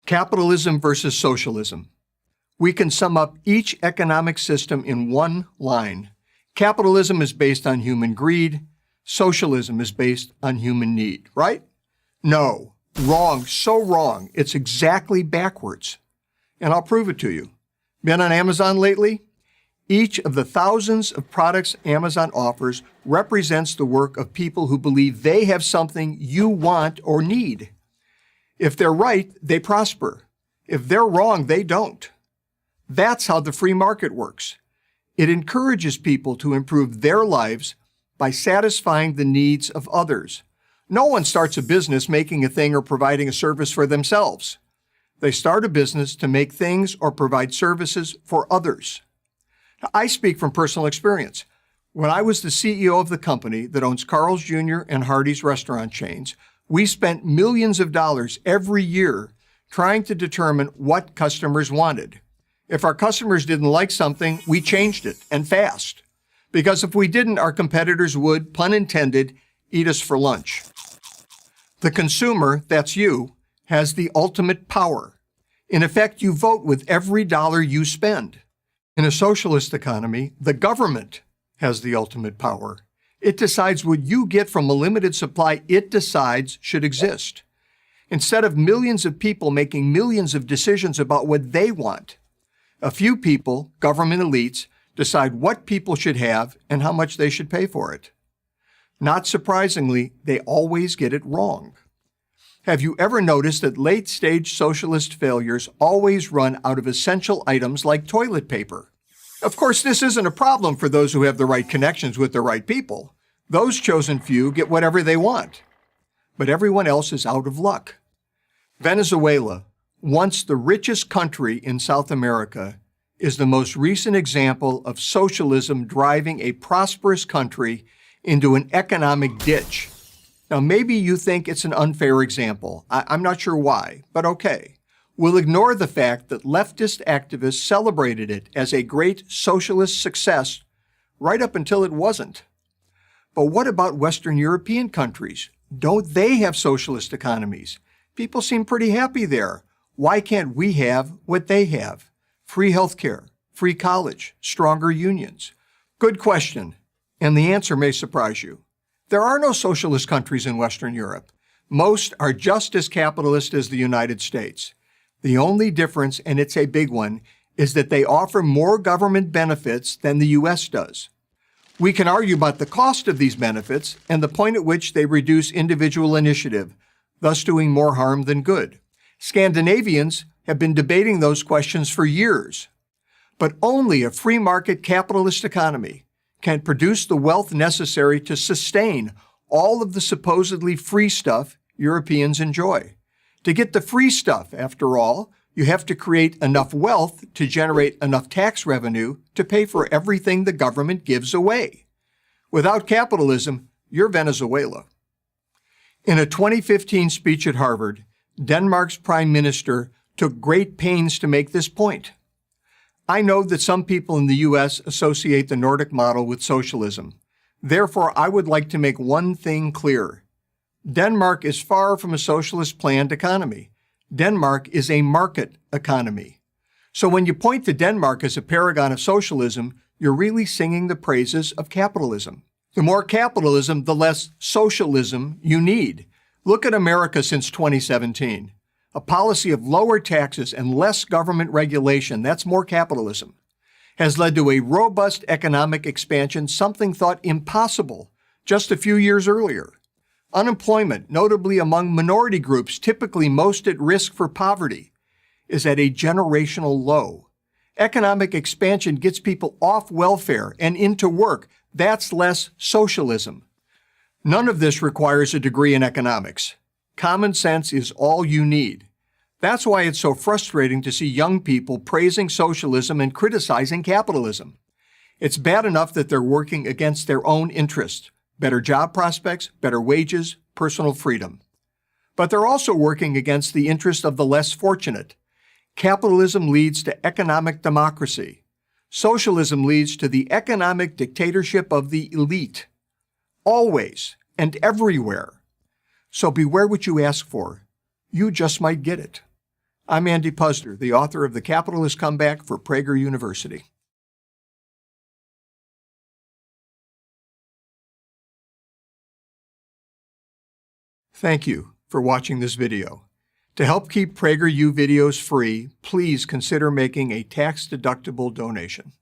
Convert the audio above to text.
Capitalism versus socialism. We can sum up each economic system in one line. Capitalism is based on human greed. Socialism is based on human need, right? No, wrong, so wrong. It's exactly backwards. And I'll prove it to you. Been on Amazon lately? Each of the thousands of products Amazon offers represents the work of people who believe they have something you want or need. If they're right, they prosper. If they're wrong, they don't. That's how the free market works. It encourages people to improve their lives by satisfying the needs of others. No one starts a business making a thing or providing a service for themselves. They start a business to make things or provide services for others. Now, I speak from personal experience. When I was the CEO of the company that owns Carl's Jr. and Hardee's restaurant chains, we spent millions of dollars every year trying to determine what customers wanted. If our customers didn't like something, we changed it, and fast. Because if we didn't, our competitors would, pun intended, eat us for lunch. The consumer, that's you, has the ultimate power. In effect, you vote with every dollar you spend. In a socialist economy, the government has the ultimate power. It decides what you get from a limited supply it decides should exist. Instead of millions of people making millions of decisions about what they want, a few people, government elites, decide what people should have and how much they should pay for it. Not surprisingly, they always get it wrong. Have you ever noticed that late-stage socialist failures always run out of essential items like toilet paper? Of course, this isn't a problem for those who have the right connections with the right people. Those chosen few get whatever they want. But everyone else is out of luck. Venezuela, once the richest country in South America, is the most recent example of socialism driving a prosperous country into an economic ditch. Now, maybe you think it's an unfair example. I'm not sure why, but okay. We'll ignore the fact that leftist activists celebrated it as a great socialist success right up until it wasn't. But what about Western European countries? Don't they have socialist economies? People seem pretty happy there. Why can't we have what they have? Free healthcare, free college, stronger unions. Good question, and the answer may surprise you. There are no socialist countries in Western Europe. Most are just as capitalist as the United States. The only difference, and it's a big one, is that they offer more government benefits than the U.S. does. We can argue about the cost of these benefits and the point at which they reduce individual initiative, thus doing more harm than good. Scandinavians have been debating those questions for years. But only a free market capitalist economy can produce the wealth necessary to sustain all of the supposedly free stuff Europeans enjoy. To get the free stuff, after all, you have to create enough wealth to generate enough tax revenue to pay for everything the government gives away. Without capitalism, you're Venezuela. In a 2015 speech at Harvard, Denmark's prime minister took great pains to make this point. I know that some people in the U.S. associate the Nordic model with socialism. Therefore, I would like to make one thing clear. Denmark is far from a socialist planned economy. Denmark is a market economy. So when you point to Denmark as a paragon of socialism, you're really singing the praises of capitalism. The more capitalism, the less socialism you need. Look at America since 2017. A policy of lower taxes and less government regulation, that's more capitalism, has led to a robust economic expansion, something thought impossible just a few years earlier. Unemployment, notably among minority groups typically most at risk for poverty, is at a generational low. Economic expansion gets people off welfare and into work. That's less socialism. None of this requires a degree in economics. Common sense is all you need. That's why it's so frustrating to see young people praising socialism and criticizing capitalism. It's bad enough that they're working against their own interests. Better job prospects, better wages, personal freedom. But they're also working against the interest of the less fortunate. Capitalism leads to economic democracy. Socialism leads to the economic dictatorship of the elite. Always and everywhere. So beware what you ask for. You just might get it. I'm Andy Puzder, the author of The Capitalist Comeback for Prager University. Thank you for watching this video. To help keep PragerU videos free, please consider making a tax-deductible donation.